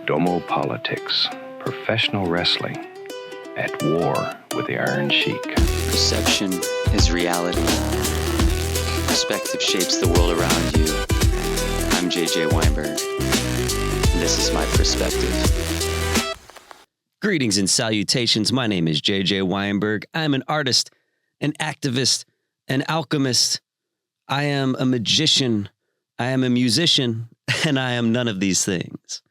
Domopolitics, professional wrestling at war with the Iron Sheik. Perception is reality. Perspective shapes the world around you. I'm JJ Weinberg, and this is my perspective. Greetings and salutations. My name is JJ Weinberg. I'm an artist, an activist, an alchemist. I am a magician. I am a musician, and I am none of these things.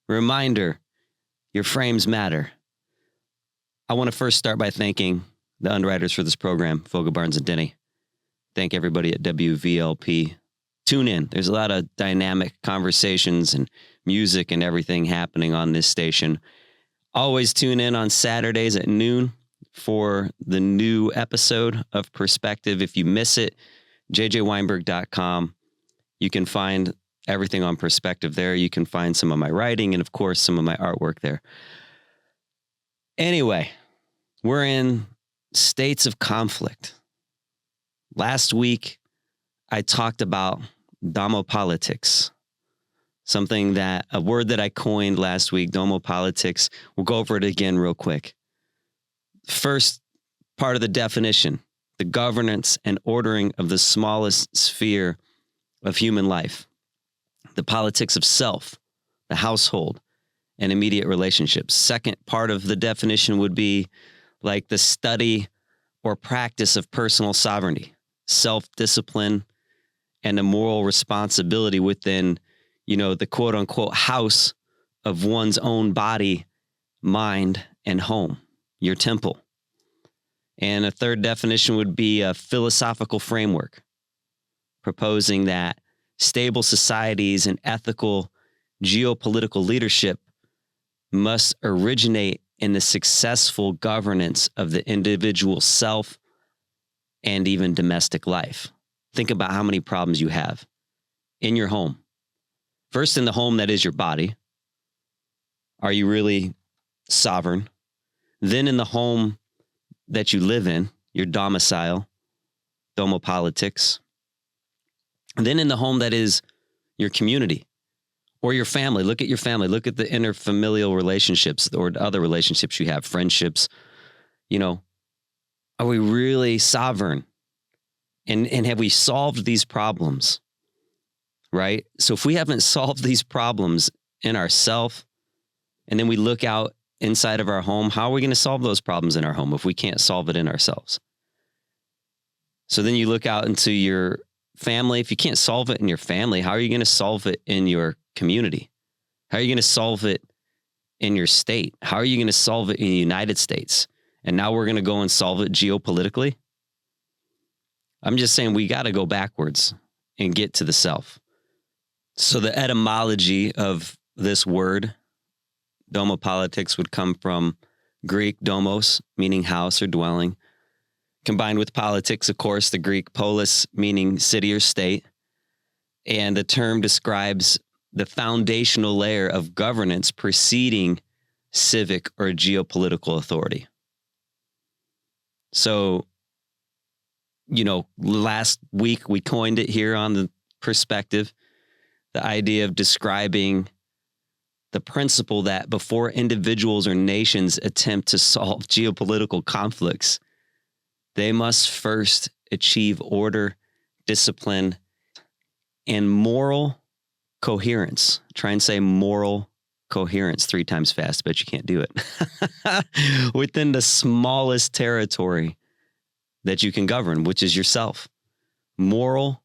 Reminder, your frames matter. I want to first start by thanking the underwriters for this program, Foga, Barnes, and Denny. Thank everybody at WVLP. Tune in. There's a lot of dynamic conversations and music and everything happening on this station. Always tune in on Saturdays at noon for the new episode of Perspective. If you miss it, jjweinberg.com. You can find everything on Perspective there. You can find some of my writing and, of course, some of my artwork there. Anyway, we're in states of conflict. Last week, I talked about Domopolitics, a word that I coined last week, Domopolitics. We'll go over it again real quick. First part of the definition, the governance and ordering of the smallest sphere of human life, the politics of self, the household, and immediate relationships. Second part of the definition would be like the study or practice of personal sovereignty, self-discipline, and a moral responsibility within, the quote unquote house of one's own body, mind, and home, your temple. And a third definition would be a philosophical framework, proposing that stable societies and ethical geopolitical leadership must originate in the successful governance of the individual self and even domestic life. Think about how many problems you have in your home. First, in the home that is your body. Are you really sovereign? Then in the home that you live in, your domicile, Domopolitics. And then in the home that is your community or your family. Look at your family. Look at the interfamilial relationships or other relationships you have, friendships. Are we really sovereign? And have we solved these problems? Right? So if we haven't solved these problems in ourselves, and then we look out inside of our home, how are we going to solve those problems in our home if we can't solve it in ourselves? So then you look out into your family. If you can't solve it in your family, how are you going to solve it in your community? How are you going to solve it in your state? How are you going to solve it in the United States? And now we're going to go and solve it geopolitically? I'm just saying we got to go backwards and get to the self. So the etymology of this word, Domopolitics, would come from Greek domos, meaning house or dwelling, combined with politics, of course, the Greek polis, meaning city or state. And the term describes the foundational layer of governance preceding civic or geopolitical authority. So, last week we coined it here on the Perspective, the idea of describing the principle that before individuals or nations attempt to solve geopolitical conflicts, they must first achieve order, discipline, and moral coherence. Try and say moral coherence 3 times fast. Bet you can't do it. Within the smallest territory that you can govern, which is yourself. Moral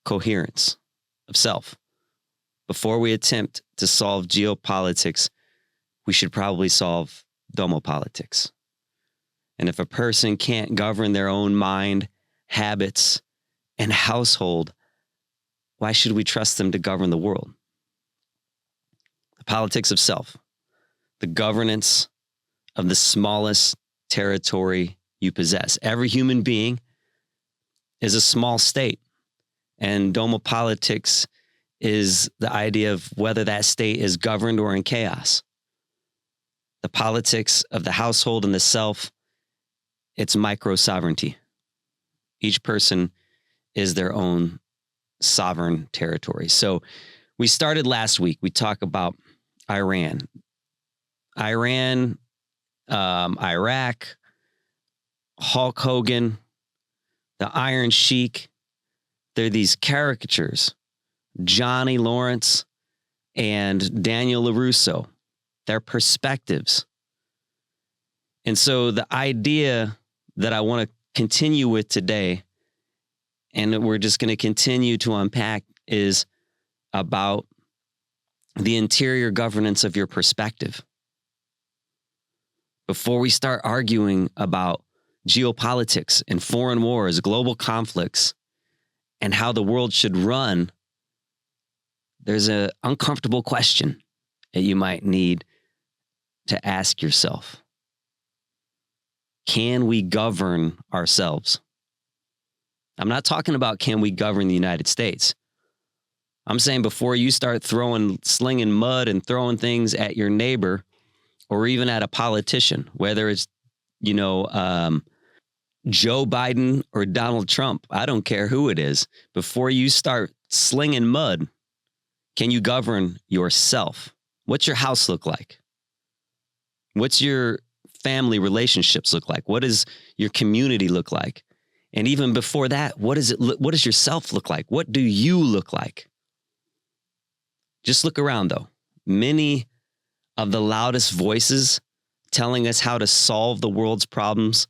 coherence of self. Before we attempt to solve geopolitics, we should probably solve domopolitics. And if a person can't govern their own mind, habits, and household, why should we trust them to govern the world? The politics of self, the governance of the smallest territory you possess. Every human being is a small state, and domopolitics is the idea of whether that state is governed or in chaos. The politics of the household and the self, it's micro-sovereignty. Each person is their own sovereign territory. So we started last week. We talked about Iran, Iraq, Hulk Hogan, the Iron Sheik. They're these caricatures, Johnny Lawrence and Daniel LaRusso. They're perspectives. And so the idea that I want to continue with today, and we're just going to continue to unpack, is about the interior governance of your perspective. Before we start arguing about geopolitics and foreign wars, global conflicts, and how the world should run, there's an uncomfortable question that you might need to ask yourself. Can we govern ourselves? I'm not talking about can we govern the United States. I'm saying before you start slinging mud and throwing things at your neighbor or even at a politician, whether it's, Joe Biden or Donald Trump, I don't care who it is. Before you start slinging mud, can you govern yourself? What's your house look like? What's your family relationships look like? What does your community look like? And even before that, what does yourself look like? What do you look like? Just look around, though. Many of the loudest voices telling us how to solve the world's problems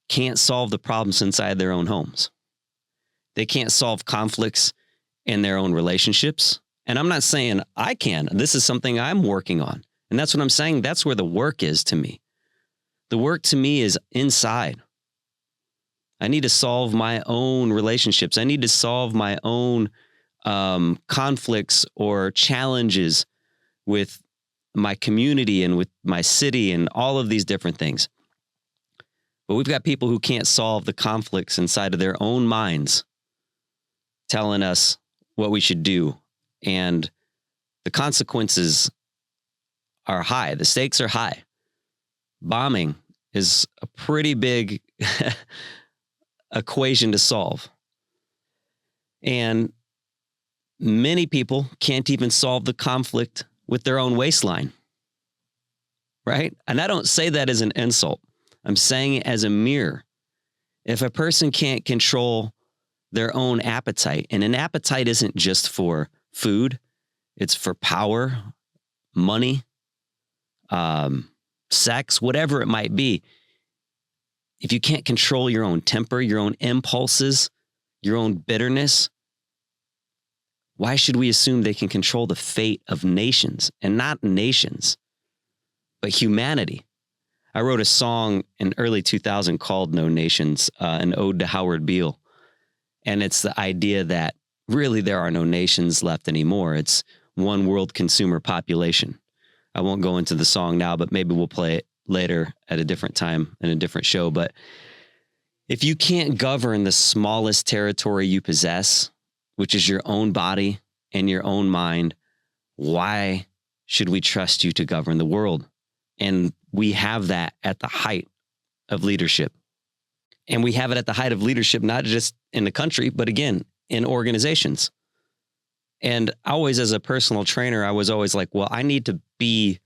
can't solve the problems inside their own homes. They can't solve conflicts in their own relationships. And I'm not saying I can. This is something I'm working on. And that's what I'm saying. That's where the work is to me. The work to me is inside. I need to solve my own relationships. I need to solve my own conflicts or challenges with my community and with my city and all of these different things. But we've got people who can't solve the conflicts inside of their own minds telling us what we should do. And the consequences are high. The stakes are high. Bombing is a pretty big equation to solve. And many people can't even solve the conflict with their own waistline. Right? And I don't say that as an insult. I'm saying it as a mirror. If a person can't control their own appetite, and an appetite isn't just for food, it's for power, money, sex, whatever it might be. If you can't control your own temper, your own impulses, your own bitterness, why should we assume they can control the fate of nations? And not nations, but humanity. I wrote a song in early 2000 called No Nations, an ode to Howard Beale. And it's the idea that really there are no nations left anymore. It's one world consumer population. I won't go into the song now, but maybe we'll play it later at a different time in a different show. But if you can't govern the smallest territory you possess, which is your own body and your own mind, why should we trust you to govern the world? And we have that at the height of leadership. And we have it at the height of leadership, not just in the country, but again, in organizations. And always as a personal trainer, I was always like, well, I need to be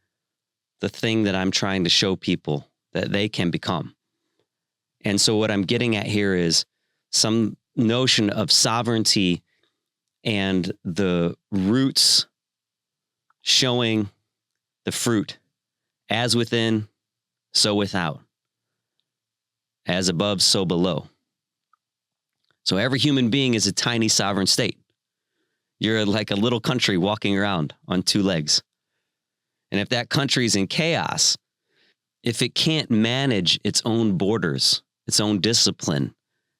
the thing that I'm trying to show people that they can become. And so what I'm getting at here is some notion of sovereignty and the roots showing the fruit. As within, so without. As above, so below. So every human being is a tiny sovereign state. You're like a little country walking around on two legs. And if that country is in chaos, if it can't manage its own borders, its own discipline,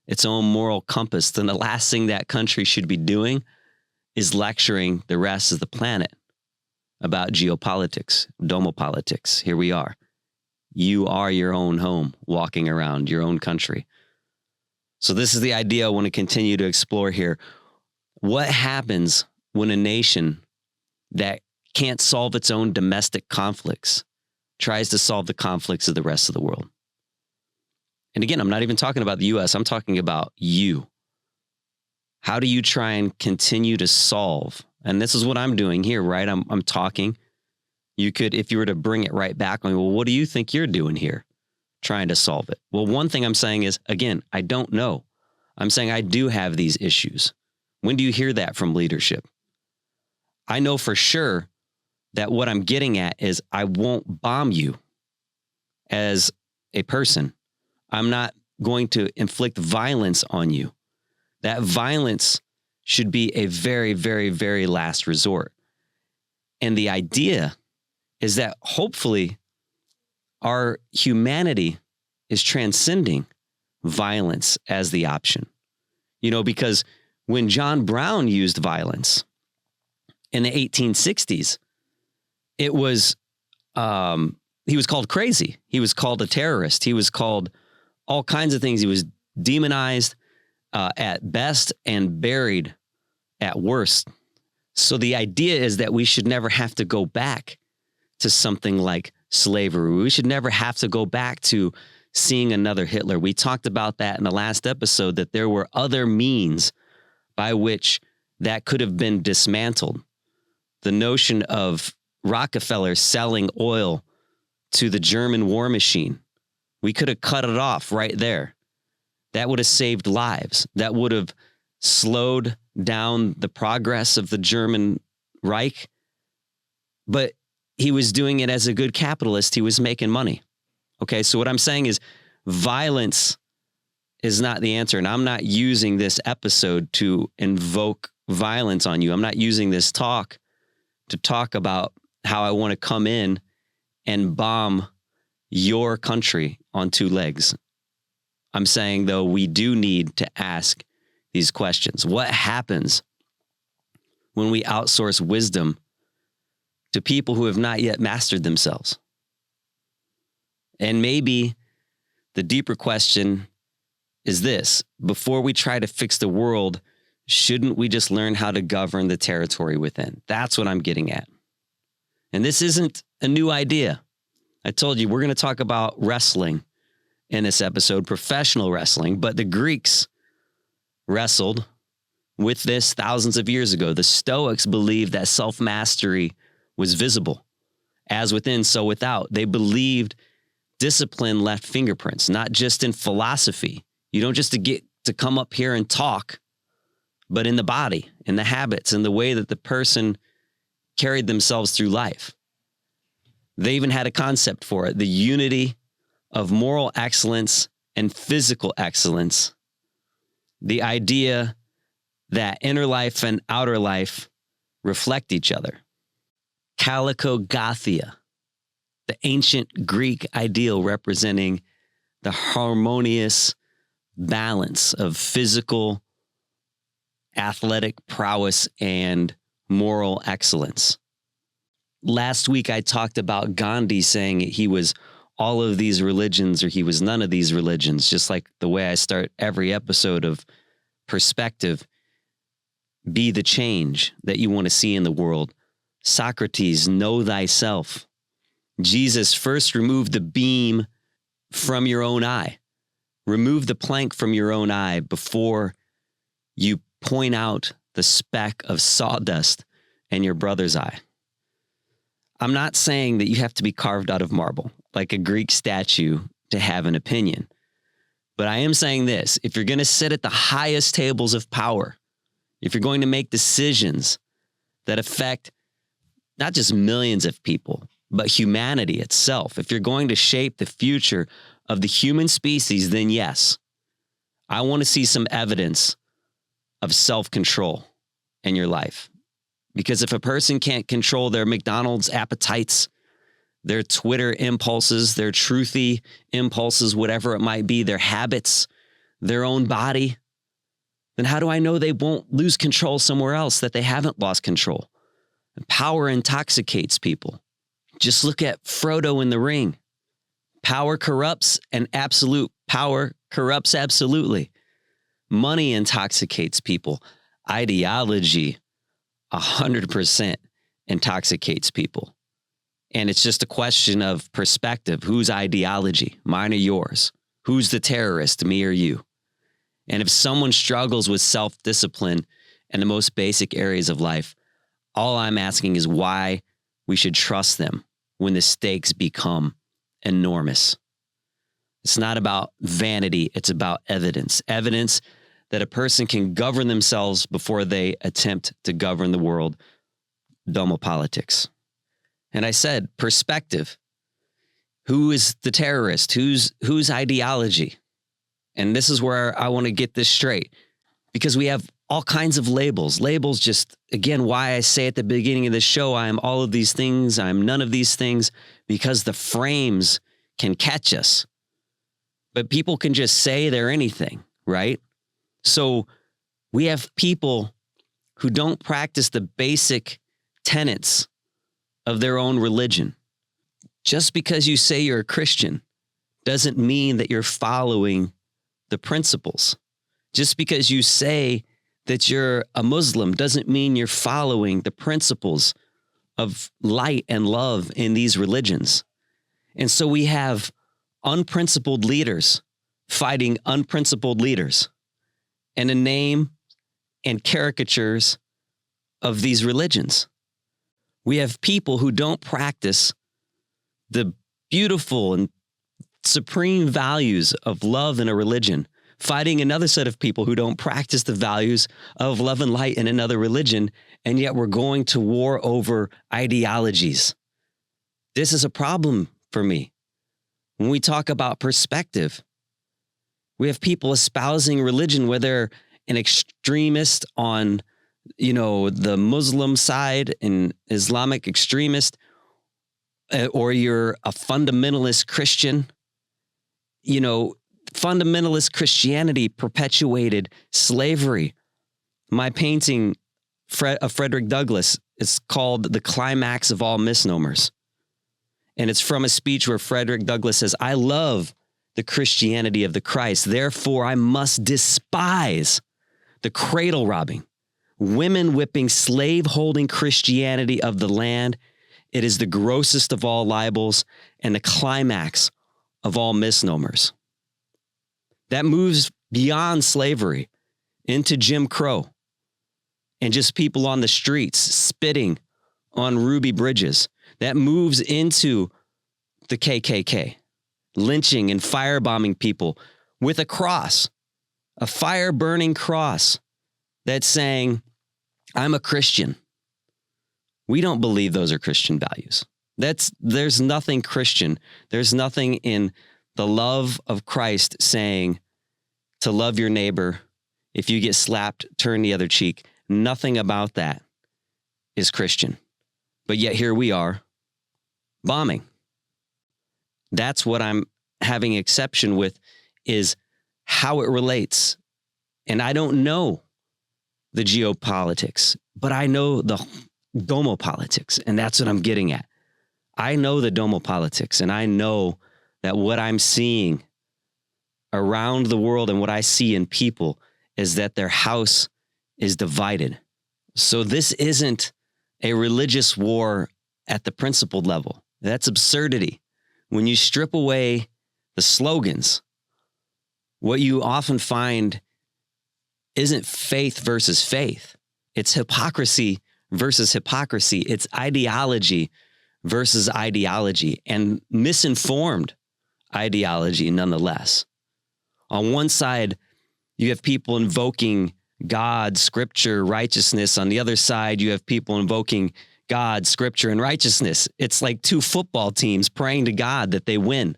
its own moral compass, then the last thing that country should be doing is lecturing the rest of the planet about geopolitics, Domopolitics. Here we are. You are your own home, walking around your own country. So this is the idea I want to continue to explore here. What happens when a nation that can't solve its own domestic conflicts tries to solve the conflicts of the rest of the world? And again, I'm not even talking about the U.S. I'm talking about you. How do you try and continue to solve? And this is what I'm doing here, right? I'm talking. You could, if you were to bring it right back on, well, what do you think you're doing here trying to solve it? Well, one thing I'm saying is, again, I don't know. I'm saying I do have these issues. When do you hear that from leadership? I know for sure that what I'm getting at is I won't bomb you as a person. I'm not going to inflict violence on you. That violence should be a very, very, very last resort. And the idea is that hopefully our humanity is transcending violence as the option. You know, because when John Brown used violence in the 1860s, it was, he was called crazy. He was called a terrorist. He was called all kinds of things. He was demonized at best and buried at worst. So the idea is that we should never have to go back to something like slavery. We should never have to go back to seeing another Hitler. We talked about that in the last episode, that there were other means by which that could have been dismantled. The notion of Rockefeller selling oil to the German war machine, we could have cut it off right there. That would have saved lives. That would have slowed down the progress of the German Reich. But he was doing it as a good capitalist. He was making money. Okay, so what I'm saying is violence is not the answer. And I'm not using this episode to invoke violence on you. I'm not using this talk to talk about how I want to come in and bomb your country on two legs. I'm saying, though, we do need to ask these questions. What happens when we outsource wisdom to people who have not yet mastered themselves? And maybe the deeper question is this: before we try to fix the world, shouldn't we just learn how to govern the territory within? That's what I'm getting at. And this isn't a new idea. I told you we're going to talk about wrestling in this episode, professional wrestling, but the Greeks wrestled with this thousands of years ago. The Stoics believed that self-mastery was visible, as within, so without. They believed discipline left fingerprints, not just in philosophy. You don't just get to come up here and talk, but in the body, in the habits, in the way that the person carried themselves through life. They even had a concept for it: the unity of moral excellence and physical excellence. The idea that inner life and outer life reflect each other. Calicogathia, the ancient Greek ideal representing the harmonious balance of physical, athletic prowess and moral excellence. Last week, I talked about Gandhi saying he was all of these religions or he was none of these religions, just like the way I start every episode of Perspective. Be the change that you want to see in the world. Socrates, know thyself. Jesus, first remove the beam from your own eye. Remove the plank from your own eye before you point out the speck of sawdust in your brother's eye. I'm not saying that you have to be carved out of marble like a Greek statue to have an opinion. But I am saying this: if you're going to sit at the highest tables of power, if you're going to make decisions that affect not just millions of people, but humanity itself, if you're going to shape the future of the human species, then yes, I want to see some evidence of self-control in your life. Because if a person can't control their McDonald's appetites, their Twitter impulses, their truthy impulses, whatever it might be, their habits, their own body, then how do I know they won't lose control somewhere else, that they haven't lost control? And power intoxicates people. Just look at Frodo in the ring. Power corrupts, and absolute power corrupts absolutely. Money intoxicates people. Ideology 100% intoxicates people. And it's just a question of perspective. Whose ideology? Mine or yours? Who's the terrorist, me or you? And if someone struggles with self-discipline in the most basic areas of life, all I'm asking is why we should trust them when the stakes become enormous. It's not about vanity. It's about evidence. Evidence that a person can govern themselves before they attempt to govern the world. Domopolitics. And I said, perspective. Who is the terrorist? Whose ideology? And this is where I want to get this straight, because we have all kinds of labels. Labels just, again, why I say at the beginning of the show, I am all of these things, I'm none of these things, because the frames can catch us. But people can just say they're anything, right? So we have people who don't practice the basic tenets of their own religion. Just because you say you're a Christian doesn't mean that you're following the principles. Just because you say that you're a Muslim doesn't mean you're following the principles of light and love in these religions. And so we have unprincipled leaders fighting unprincipled leaders in the name and caricatures of these religions. We have people who don't practice the beautiful and supreme values of love in a religion, fighting another set of people who don't practice the values of love and light in another religion, and yet we're going to war over ideologies. This is a problem for me. When we talk about perspective, we have people espousing religion, whether they're an extremist on, the Muslim side, an Islamic extremist, or you're a fundamentalist Christian. Fundamentalist Christianity perpetuated slavery. My painting of Frederick Douglass is called The Climax of All Misnomers. And it's from a speech where Frederick Douglass says, I love the Christianity of the Christ. Therefore, I must despise the cradle robbing, women whipping, slave holding Christianity of the land. It is the grossest of all libels and the climax of all misnomers. That moves beyond slavery into Jim Crow and just people on the streets spitting on Ruby Bridges. That moves into the KKK, lynching and firebombing people with a cross, a fire-burning cross that's saying, I'm a Christian. We don't believe those are Christian values. There's nothing Christian. There's nothing in the love of Christ saying to love your neighbor. If you get slapped, turn the other cheek. Nothing about that is Christian. But yet here we are bombing. That's what I'm having exception with, is how it relates. And I don't know the geopolitics, but I know the domopolitics, and that's what I'm getting at. I know the domopolitics, and I know that what I'm seeing around the world and what I see in people is that their house is divided. So this isn't a religious war at the principled level. That's absurdity. When you strip away the slogans, what you often find isn't faith versus faith. It's hypocrisy versus hypocrisy. It's ideology versus ideology, and misinformed ideology nonetheless. On one side, you have people invoking God, scripture, righteousness. On the other side, you have people invoking God, scripture, and righteousness. It's like two football teams praying to God that they win.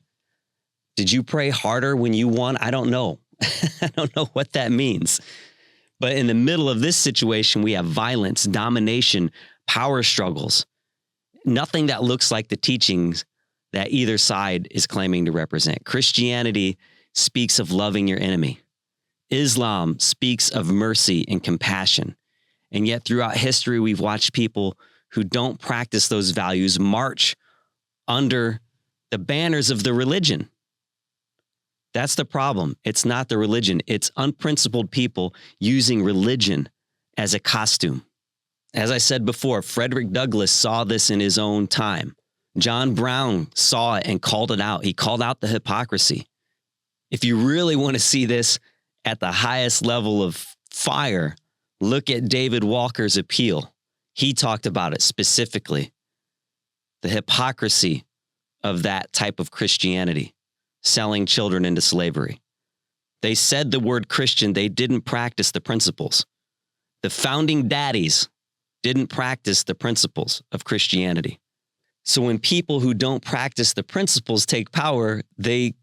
Did you pray harder when you won? I don't know. I don't know what that means. But in the middle of this situation, we have violence, domination, power struggles. Nothing that looks like the teachings that either side is claiming to represent. Christianity speaks of loving your enemy. Islam speaks of mercy and compassion. And yet throughout history, we've watched people who don't practice those values march under the banners of the religion. That's the problem. It's not the religion. It's unprincipled people using religion as a costume. As I said before, Frederick Douglass saw this in his own time. John Brown saw it and called it out. He called out the hypocrisy. If you really want to see this at the highest level of fire, look at David Walker's appeal. He talked about it specifically. the hypocrisy of that type of Christianity, selling children into slavery. They said the word Christian, they didn't practice the principles. The founding daddies didn't practice the principles of Christianity. So when people who don't practice the principles take power, they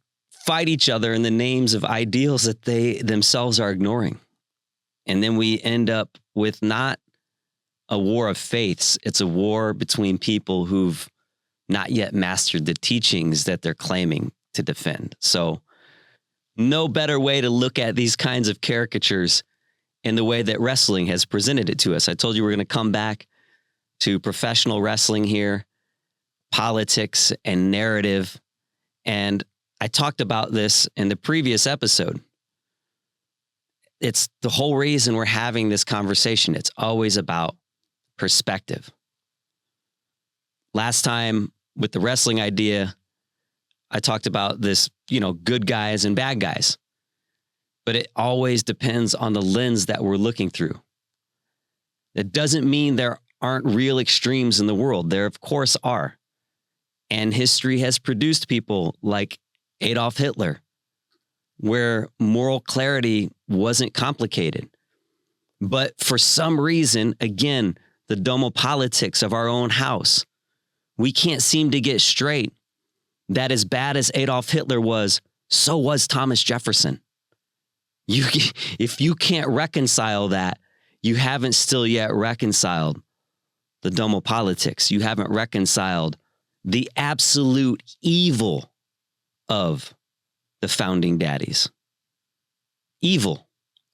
fight each other in the names of ideals that they themselves are ignoring. And then we end up with not a war of faiths. It's a war between people who've not yet mastered the teachings that they're claiming to defend. So no better way to look at these kinds of caricatures in the way that wrestling has presented it to us. I told you we're going to come back to professional wrestling here, politics and narrative. And I talked about this in the previous episode. It's the whole reason we're having this conversation. It's always about perspective. Last time with the wrestling idea, I talked about this, good guys and bad guys. But it always depends on the lens that we're looking through. It doesn't mean there aren't real extremes in the world. There, of course, are. And history has produced people like Adolf Hitler, where moral clarity wasn't complicated. But for some reason, again, the Domopolitics of our own house, we can't seem to get straight that as bad as Adolf Hitler was, so was Thomas Jefferson. If you can't reconcile that, you haven't still yet reconciled the Domopolitics. You haven't reconciled the absolute evil of the founding daddies. Evil.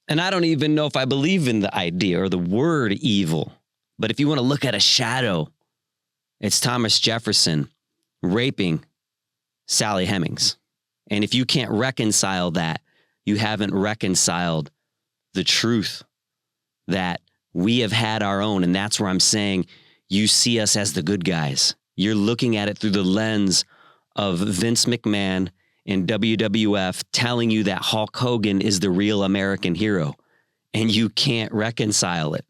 And I don't even know if I believe in the idea or the word evil. But if you want to look at a shadow, it's Thomas Jefferson raping Sally Hemings. And if you can't reconcile that, you haven't reconciled the truth that we have had our own. And that's where I'm saying you see us as the good guys. You're looking at it through the lens of Vince McMahon and WWF telling you that Hulk Hogan is the real American hero. And you can't reconcile it.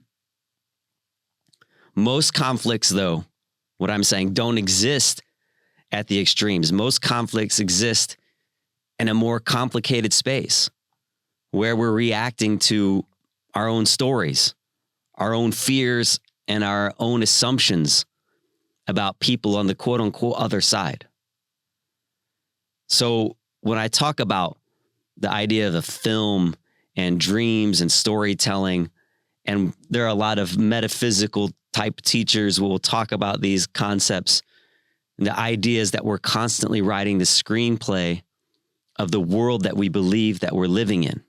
Most conflicts, though, what I'm saying, don't exist at the extremes. Most conflicts exist in a more complicated space where we're reacting to our own stories, our own fears, and our own assumptions about people on the quote unquote other side. So when I talk about the idea of the film and dreams and storytelling, and there are a lot of metaphysical type teachers who will talk about these concepts, and the ideas that we're constantly writing the screenplay of the world that we believe that we're living in.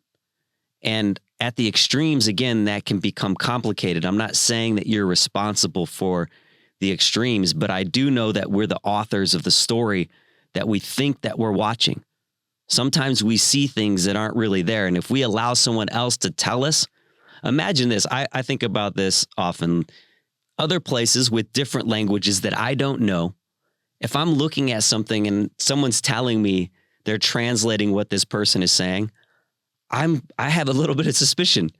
And at the extremes, again, that can become complicated. I'm not saying that you're responsible for the extremes, but I do know that we're the authors of the story that we think that we're watching. Sometimes we see things that aren't really there. And if we allow someone else to tell us, imagine this. I think about this often. Other places with different languages that I don't know, if I'm looking at something and someone's telling me they're translating what this person is saying, I have a little bit of suspicion,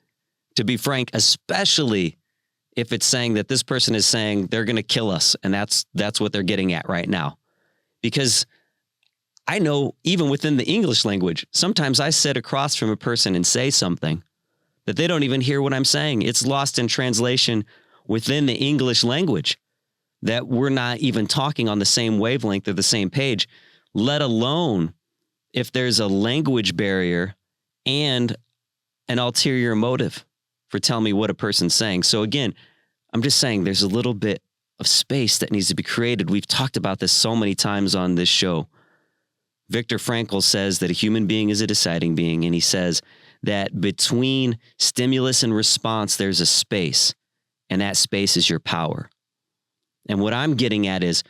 to be frank, especially if it's saying that this person is saying they're going to kill us. And that's what they're getting at right now. Because I know even within the English language, sometimes I sit across from a person and say something that they don't even hear what I'm saying. It's lost in translation within the English language, that we're not even talking on the same wavelength or the same page, let alone if there's a language barrier and an ulterior motive for telling me what a person's saying. So again, I'm just saying there's a little bit of space that needs to be created. We've talked about this so many times on this show. Viktor Frankl says that a human being is a deciding being, and he says that between stimulus and response, there's a space, and that space is your power. And what I'm getting at is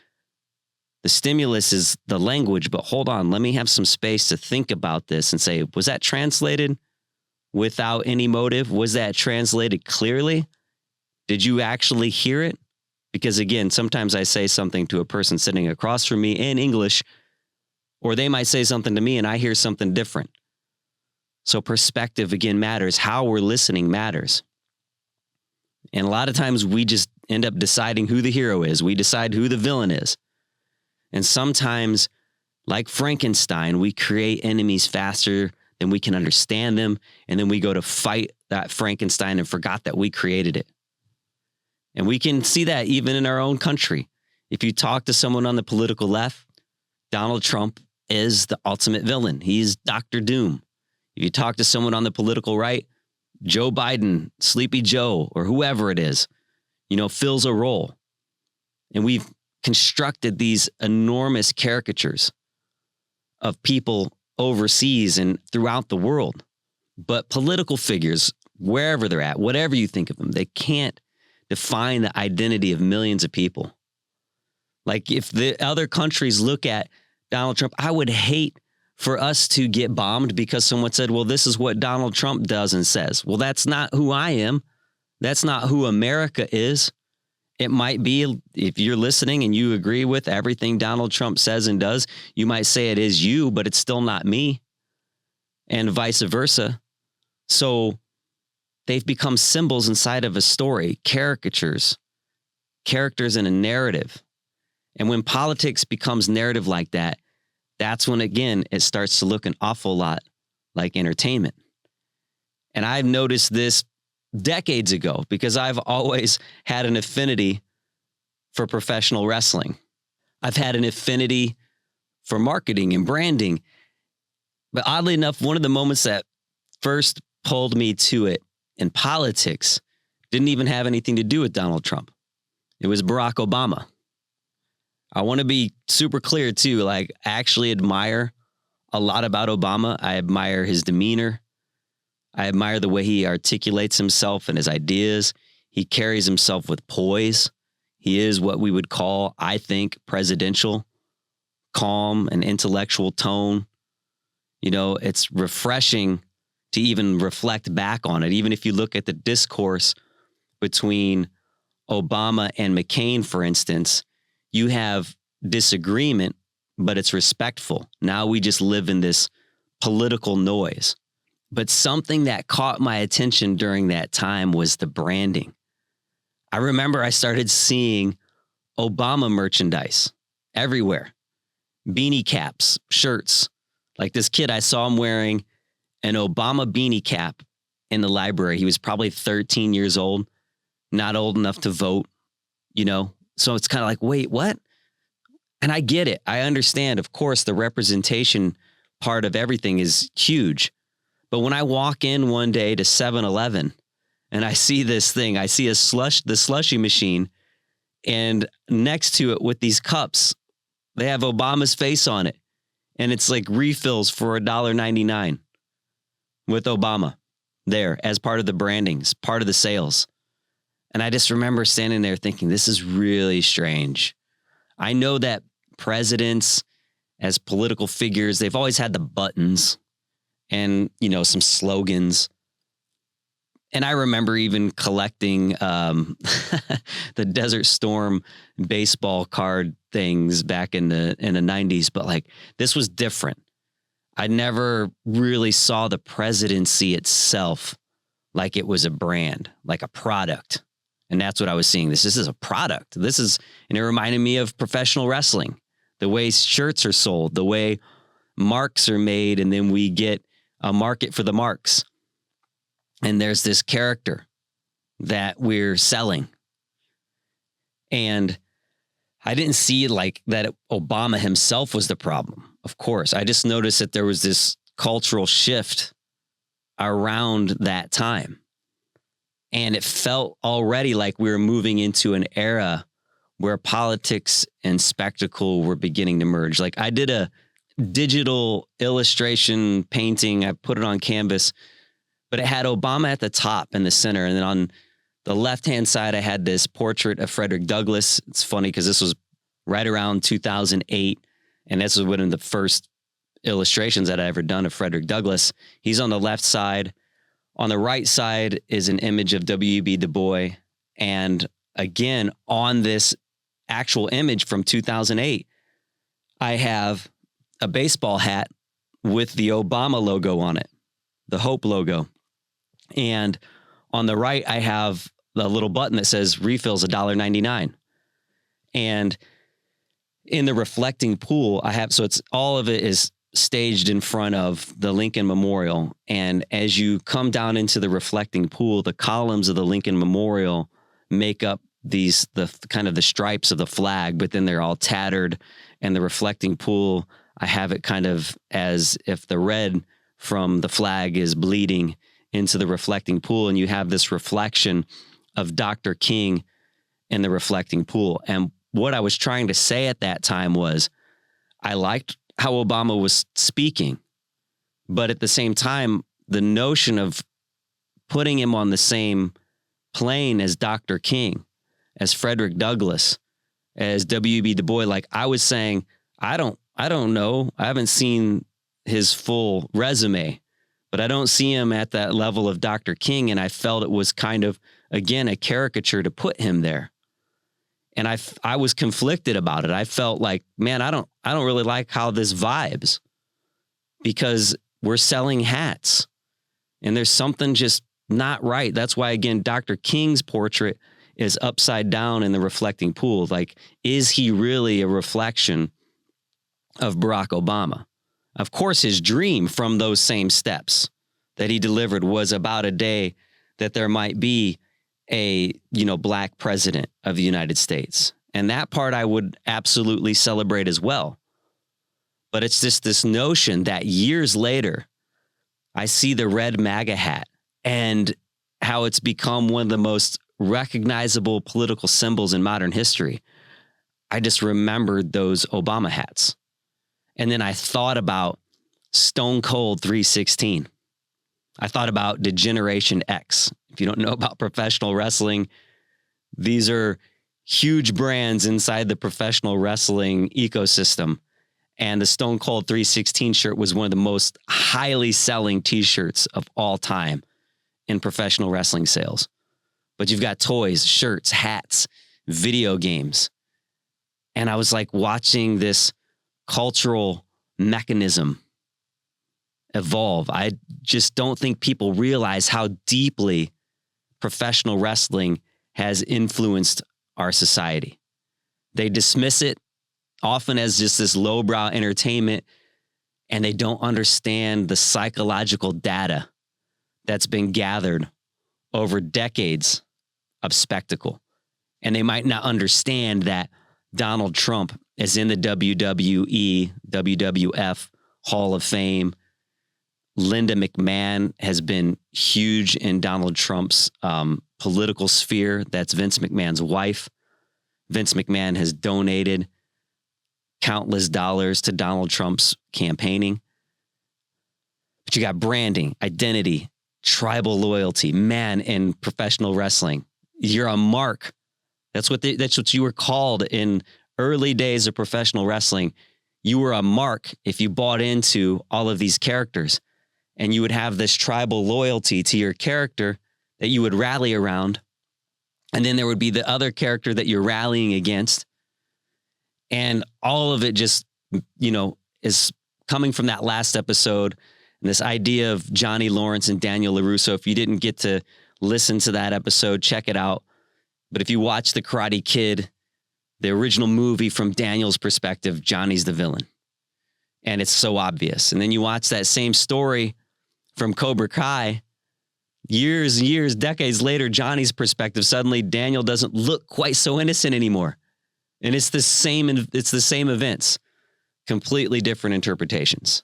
the stimulus is the language, but hold on, let me have some space to think about this and say, was that translated without any motive? Was that translated clearly? Did you actually hear it? Because again, sometimes I say something to a person sitting across from me in English, or they might say something to me and I hear something different. So perspective, again, matters. How we're listening matters. And a lot of times we just end up deciding who the hero is. We decide who the villain is. And sometimes, like Frankenstein, we create enemies faster than we can understand them. And then we go to fight that Frankenstein and forgot that we created it. And we can see that even in our own country. If you talk to someone on the political left, Donald Trump is the ultimate villain. He's Dr. Doom. If you talk to someone on the political right, Joe Biden, Sleepy Joe, or whoever it is, fills a role. And we've constructed these enormous caricatures of people overseas and throughout the world. But political figures, wherever they're at, whatever you think of them, they can't define the identity of millions of people. Like if the other countries look at Donald Trump, I would hate for us to get bombed because someone said, well, this is what Donald Trump does and says. Well, that's not who I am. That's not who America is. It might be, if you're listening and you agree with everything Donald Trump says and does, you might say it is you, but it's still not me, and vice versa. So they've become symbols inside of a story, characters in a narrative. And when politics becomes narrative like that, that's when, again, it starts to look an awful lot like entertainment. And I've noticed this decades ago because I've always had an affinity for professional wrestling. I've had an affinity for marketing and branding. But oddly enough, one of the moments that first pulled me to it in politics didn't even have anything to do with Donald Trump. It was Barack Obama. I want to be super clear too. Like, I actually admire a lot about Obama. I admire his demeanor. I admire the way he articulates himself and his ideas. He carries himself with poise. He is what we would call, I think, presidential, calm and intellectual tone. It's refreshing to even reflect back on it. Even if you look at the discourse between Obama and McCain, for instance, you have disagreement, but it's respectful. Now we just live in this political noise. But something that caught my attention during that time was the branding. I remember I started seeing Obama merchandise everywhere. Beanie caps, shirts. Like this kid, I saw him wearing an Obama beanie cap in the library. He was probably 13 years old, not old enough to vote, So it's kind of like, wait, what? And I get it. I understand. Of course, the representation part of everything is huge. But when I walk in one day to 7-Eleven and I see this thing, I see the slushy machine, and next to it with these cups, they have Obama's face on it. And it's like refills for $1.99 with Obama there as part of the branding, as part of the sales. And I just remember standing there thinking, this is really strange. I know that presidents, as political figures, they've always had the buttons and, some slogans. And I remember even collecting the Desert Storm baseball card things back in the 90s. But like, this was different. I never really saw the presidency itself like it was a brand, like a product. And that's what I was seeing. This is a product. And it reminded me of professional wrestling, the way shirts are sold, the way marks are made, and then we get a market for the marks. And there's this character that we're selling. And I didn't see like that Obama himself was the problem. Of course, I just noticed that there was this cultural shift around that time. And it felt already like we were moving into an era where politics and spectacle were beginning to merge. Like I did a digital illustration painting. I put it on canvas, but it had Obama at the top in the center. And then on the left-hand side, I had this portrait of Frederick Douglass. It's funny because this was right around 2008. And this was one of the first illustrations that I ever done of Frederick Douglass. He's on the left side. On the right side is an image of W.E.B. Du Bois. And again, on this actual image from 2008, I have a baseball hat with the Obama logo on it, the Hope logo. And on the right, I have the little button that says refills $1.99. And in the reflecting pool, so it's all of it is staged in front of the Lincoln Memorial. And as you come down into the reflecting pool, the columns of the Lincoln Memorial make up the kind of the stripes of the flag, but then they're all tattered. And the reflecting pool, I have it kind of as if the red from the flag is bleeding into the reflecting pool, and you have this reflection of Dr. King in the reflecting pool. And what I was trying to say at that time was, I liked how Obama was speaking, but at the same time, the notion of putting him on the same plane as Dr. King, as Frederick Douglass, as W.E.B. Du Bois, like I was saying, I don't know. I haven't seen his full resume, but I don't see him at that level of Dr. King. And I felt it was kind of, again, a caricature to put him there. And I was conflicted about it. I felt like, man, I don't really like how this vibes, because we're selling hats and there's something just not right. That's why, again, Dr. King's portrait is upside down in the reflecting pool. Like, is he really a reflection of Barack Obama? Of course, his dream from those same steps that he delivered was about a day that there might be a, black president of the United States. And that part I would absolutely celebrate as well. But it's just this notion that years later, I see the red MAGA hat and how it's become one of the most recognizable political symbols in modern history. I just remembered those Obama hats. And then I thought about Stone Cold 316. I thought about Degeneration X. If you don't know about professional wrestling, these are huge brands inside the professional wrestling ecosystem. And the Stone Cold 316 shirt was one of the most highly selling t-shirts of all time in professional wrestling sales. But you've got toys, shirts, hats, video games. And I was like watching this cultural mechanism evolve. I just don't think people realize how deeply professional wrestling has influenced our society. They dismiss it often as just this lowbrow entertainment, and they don't understand the psychological data that's been gathered over decades of spectacle. And they might not understand that Donald Trump is in the WWE, WWF Hall of Fame. Linda McMahon has been huge in Donald Trump's political sphere. That's Vince McMahon's wife. Vince McMahon has donated countless dollars to Donald Trump's campaigning. But you got branding, identity, tribal loyalty. Man, in professional wrestling, you're a mark. That's what you were called in early days of professional wrestling. You were a mark if you bought into all of these characters. And you would have this tribal loyalty to your character that you would rally around. And then there would be the other character that you're rallying against. And all of it just, is coming from that last episode. And this idea of Johnny Lawrence and Daniel LaRusso. If you didn't get to listen to that episode, check it out. But if you watch The Karate Kid, the original movie, from Daniel's perspective, Johnny's the villain. And it's so obvious. And then you watch that same story from Cobra Kai, years and years, decades later, Johnny's perspective, suddenly Daniel doesn't look quite so innocent anymore. And it's the same events, completely different interpretations.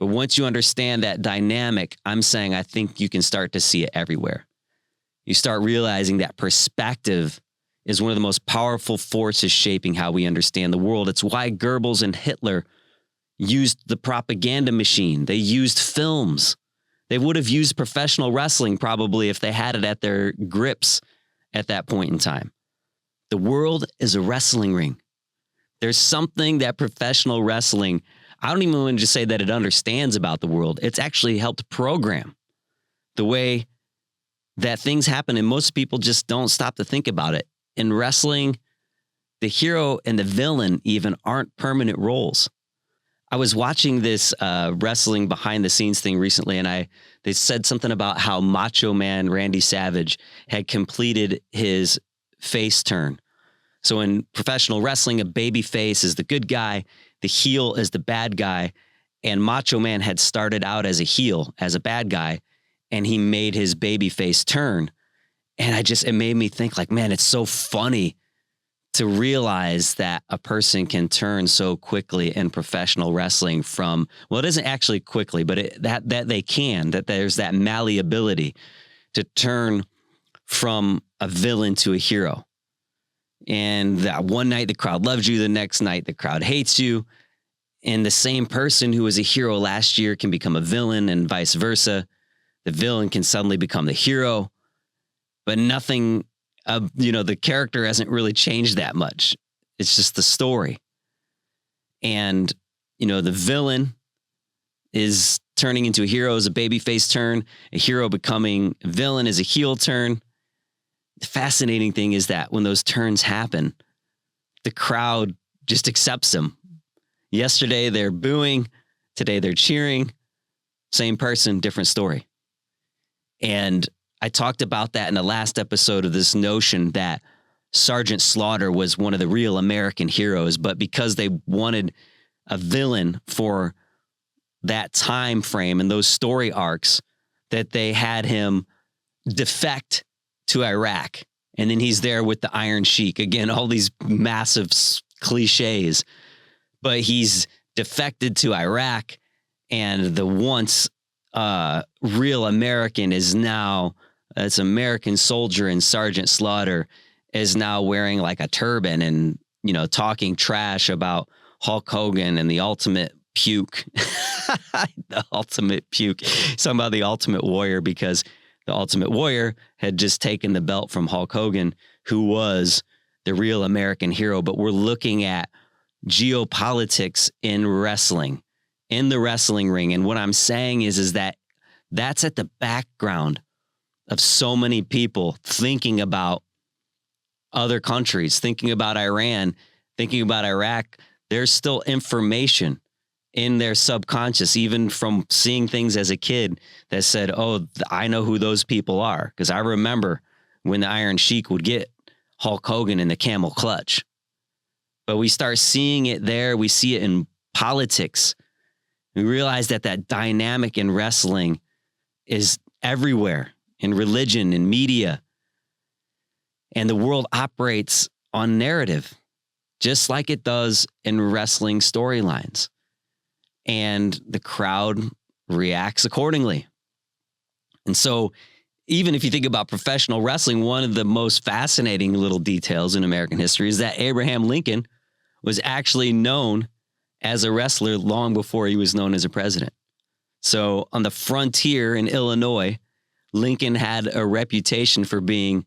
But once you understand that dynamic, I'm saying I think you can start to see it everywhere. You start realizing that perspective is one of the most powerful forces shaping how we understand the world. It's why Goebbels and Hitler used the propaganda machine. They used films. They would have used professional wrestling probably if they had it at their grips at that point in time. The world is a wrestling ring. There's something that professional wrestling, I don't even want to just say that it understands about the world. It's actually helped program the way that things happen, and most people just don't stop to think about it. In wrestling, the hero and the villain even aren't permanent roles. I was watching this wrestling behind the scenes thing recently, and they said something about how Macho Man Randy Savage had completed his face turn. So in professional wrestling, a baby face is the good guy, the heel is the bad guy. And Macho Man had started out as a heel, as a bad guy, and he made his baby face turn. And it made me think like, man, it's so funny to realize that a person can turn so quickly in professional wrestling from, well, it isn't actually quickly, but that they can, that there's that malleability to turn from a villain to a hero. And that one night the crowd loves you, the next night the crowd hates you. And the same person who was a hero last year can become a villain and vice versa. The villain can suddenly become the hero, but nothing, the character hasn't really changed that much. It's just the story. And, the villain is turning into a hero is a babyface turn. A hero becoming a villain is a heel turn. The fascinating thing is that when those turns happen, the crowd just accepts them. Yesterday, they're booing. Today, they're cheering. Same person, different story. And I talked about that in the last episode of this notion that Sergeant Slaughter was one of the real American heroes, but because they wanted a villain for that time frame and those story arcs, that they had him defect to Iraq. And then he's there with the Iron Sheik. Again, all these massive cliches. But he's defected to Iraq, and the once real American is now, this American soldier in Sergeant Slaughter is now wearing like a turban and, talking trash about Hulk Hogan and the ultimate puke. The ultimate puke. He's talking about the Ultimate Warrior because the Ultimate Warrior had just taken the belt from Hulk Hogan, who was the real American hero. But we're looking at geopolitics in wrestling, in the wrestling ring. And what I'm saying is that that's at the background of so many people thinking about other countries, thinking about Iran, thinking about Iraq. There's still information in their subconscious, even from seeing things as a kid that said, oh, I know who those people are. Because I remember when the Iron Sheik would get Hulk Hogan in the camel clutch. But we start seeing it there. We see it in politics. We realize that dynamic in wrestling is everywhere, in religion, in media. And the world operates on narrative, just like it does in wrestling storylines. And the crowd reacts accordingly. And so even if you think about professional wrestling, one of the most fascinating little details in American history is that Abraham Lincoln was actually known as a wrestler long before he was known as a president. So on the frontier in Illinois, Lincoln had a reputation for being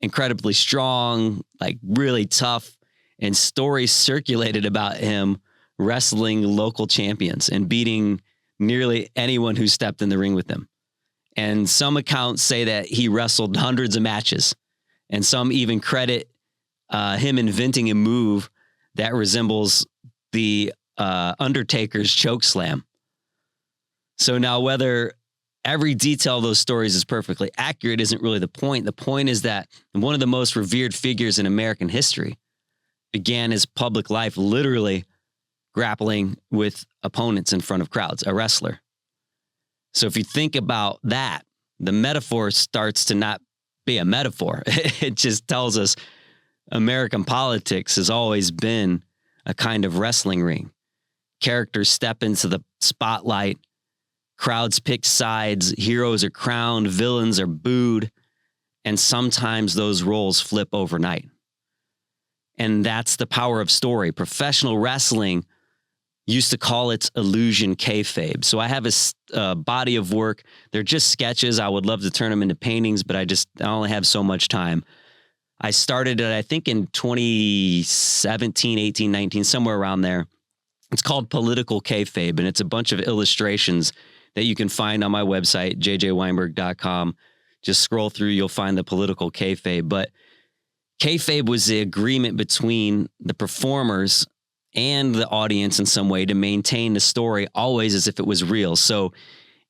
incredibly strong, like really tough, and stories circulated about him wrestling local champions and beating nearly anyone who stepped in the ring with him. And some accounts say that he wrestled hundreds of matches, and some even credit him inventing a move that resembles the Undertaker's choke slam. So now whether every detail of those stories is perfectly accurate isn't really the point. The point is that one of the most revered figures in American history began his public life literally grappling with opponents in front of crowds, a wrestler. So if you think about that, the metaphor starts to not be a metaphor. It just tells us American politics has always been a kind of wrestling ring. Characters step into the spotlight, crowds pick sides, heroes are crowned, villains are booed, and sometimes those roles flip overnight. And that's the power of story. Professional wrestling used to call it illusion kayfabe. So I have a body of work. They're just sketches. I would love to turn them into paintings, but I only have so much time. I started it, I think, in 2017, 18, 19, somewhere around there. It's called Political Kayfabe, and it's a bunch of illustrations that you can find on my website, jjweinberg.com. Just scroll through, you'll find the Political Kayfabe. But kayfabe was the agreement between the performers and the audience in some way to maintain the story always as if it was real. So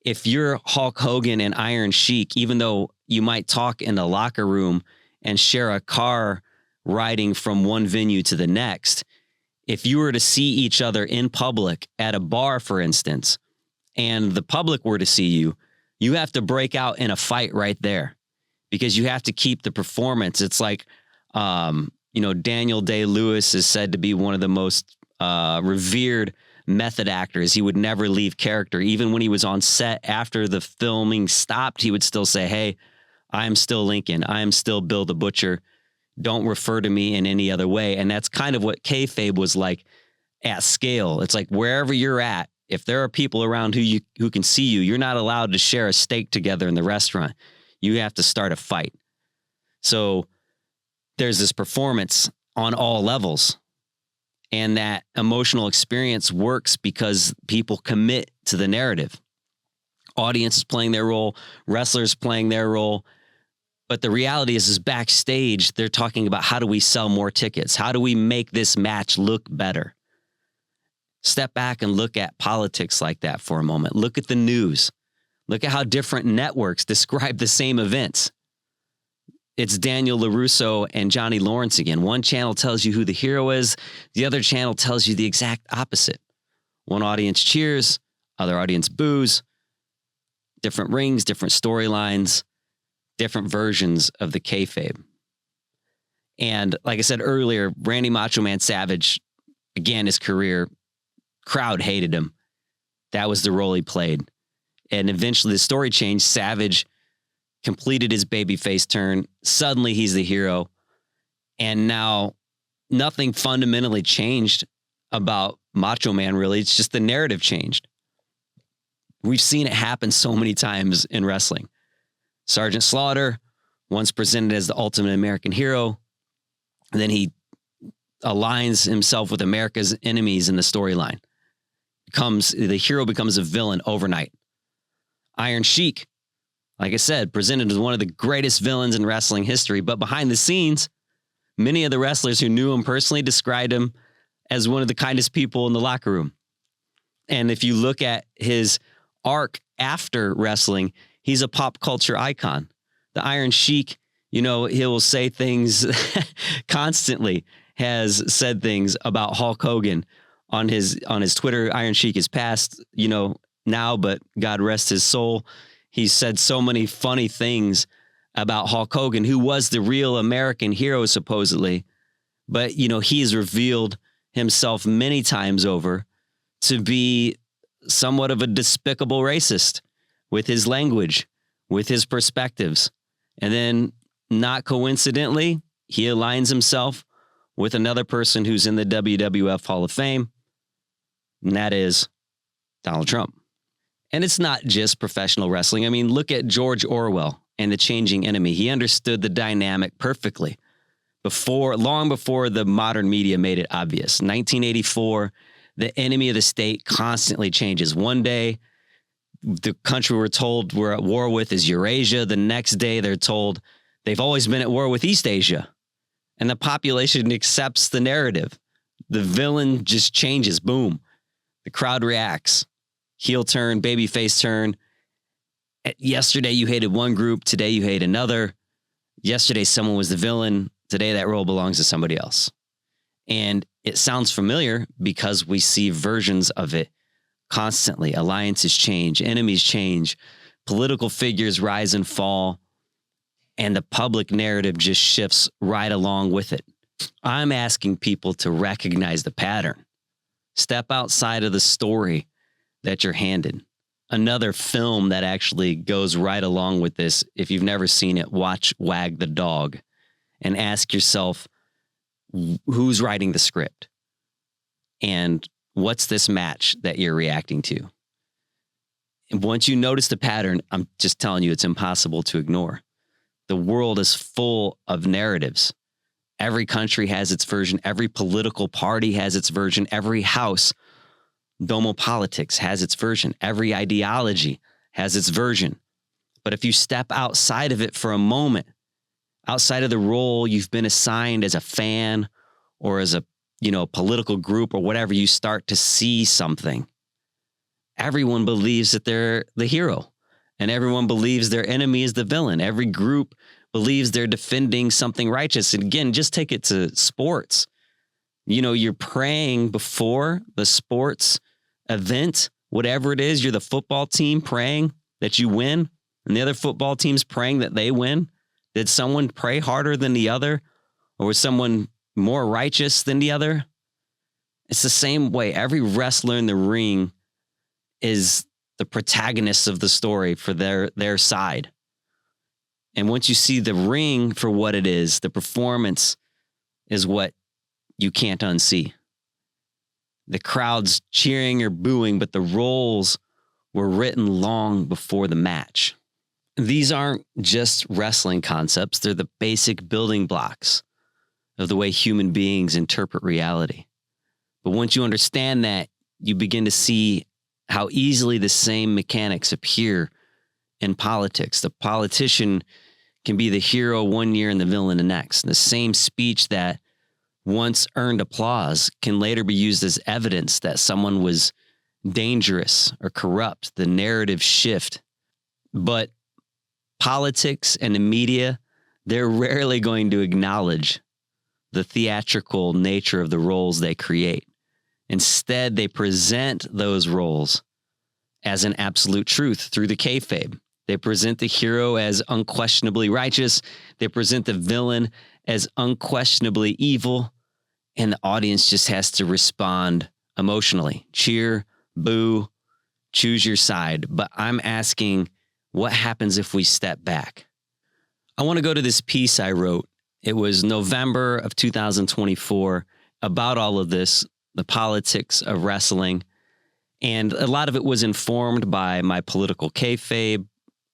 if you're Hulk Hogan and Iron Sheik, even though you might talk in the locker room and share a car riding from one venue to the next. If you were to see each other in public at a bar, for instance, and the public were to see you, you have to break out in a fight right there because you have to keep the performance. It's like, Daniel Day-Lewis is said to be one of the most revered method actors. He would never leave character. Even when he was on set after the filming stopped, he would still say, "Hey, I am still Lincoln. I am still Bill the Butcher. Don't refer to me in any other way." And that's kind of what kayfabe was like at scale. It's like wherever you're at, if there are people around who can see you, you're not allowed to share a steak together in the restaurant. You have to start a fight. So there's this performance on all levels. And that emotional experience works because people commit to the narrative. Audience is playing their role, wrestlers playing their role. But the reality is backstage, they're talking about how do we sell more tickets? How do we make this match look better? Step back and look at politics like that for a moment. Look at the news. Look at how different networks describe the same events. It's Daniel LaRusso and Johnny Lawrence again. One channel tells you who the hero is. The other channel tells you the exact opposite. One audience cheers, other audience boos. Different rings, different storylines, different versions of the kayfabe. And like I said earlier, Randy Macho Man Savage, again, his career, crowd hated him. That was the role he played. And eventually the story changed. Savage completed his babyface turn. Suddenly he's the hero. And now nothing fundamentally changed about Macho Man, really. It's just the narrative changed. We've seen it happen so many times in wrestling. Sergeant Slaughter, once presented as the ultimate American hero, and then he aligns himself with America's enemies in the storyline. The hero becomes a villain overnight. Iron Sheik, like I said, presented as one of the greatest villains in wrestling history, but behind the scenes, many of the wrestlers who knew him personally described him as one of the kindest people in the locker room. And if you look at his arc after wrestling, he's a pop culture icon. The Iron Sheik, he'll say things constantly, has said things about Hulk Hogan on his Twitter. Iron Sheik is passed, now, but God rest his soul. He's said so many funny things about Hulk Hogan, who was the real American hero, supposedly. But, he has revealed himself many times over to be somewhat of a despicable racist with his language, with his perspectives. And then, not coincidentally, he aligns himself with another person who's in the WWF Hall of Fame, and that is Donald Trump. And it's not just professional wrestling. I mean, look at George Orwell and The Changing Enemy. He understood the dynamic perfectly long before the modern media made it obvious. 1984, the enemy of the state constantly changes. One day, the country we're told we're at war with is Eurasia. The next day, they're told they've always been at war with East Asia. And the population accepts the narrative. The villain just changes. Boom. The crowd reacts. Heel turn, babyface turn. Yesterday, you hated one group. Today, you hate another. Yesterday, someone was the villain. Today, that role belongs to somebody else. And it sounds familiar because we see versions of it constantly. Alliances change, enemies change, political figures rise and fall, and the public narrative just shifts right along with it. I'm asking people to recognize the pattern. Step outside of the story that you're handed. Another film that actually goes right along with this, if you've never seen it, watch Wag the Dog and ask yourself, who's writing the script? And what's this match that you're reacting to? And once you notice the pattern, I'm just telling you, it's impossible to ignore. The world is full of narratives. Every country has its version. Every political party has its version. Every house, Domopolitics, has its version. Every ideology has its version. But if you step outside of it for a moment, outside of the role you've been assigned as a fan or as a political group or whatever, you start to see something. Everyone believes that they're the hero, and everyone believes their enemy is the villain. Every group believes they're defending something righteous. And again, just take it to sports. You know, you're praying before the sports event, whatever it is. You're the football team praying that you win, and the other football team's praying that they win. Did someone pray harder than the other? Or was someone more righteous than the other? It's the same way. Every wrestler in the ring is the protagonist of the story for their side. And once you see the ring for what it is, the performance is what you can't unsee. The crowd's cheering or booing, but the roles were written long before the match. These aren't just wrestling concepts. They're the basic building blocks of the way human beings interpret reality. But once you understand that, you begin to see how easily the same mechanics appear in politics. The politician can be the hero one year and the villain the next. The same speech that once earned applause can later be used as evidence that someone was dangerous or corrupt. The narrative shift. But politics and the media, they're rarely going to acknowledge the theatrical nature of the roles they create. Instead, they present those roles as an absolute truth through the kayfabe. They present the hero as unquestionably righteous. They present the villain as unquestionably evil. And the audience just has to respond emotionally. Cheer, boo, choose your side. But I'm asking, what happens if we step back? I want to go to this piece I wrote. It was November of 2024 about all of this, the politics of wrestling. And a lot of it was informed by my political kayfabe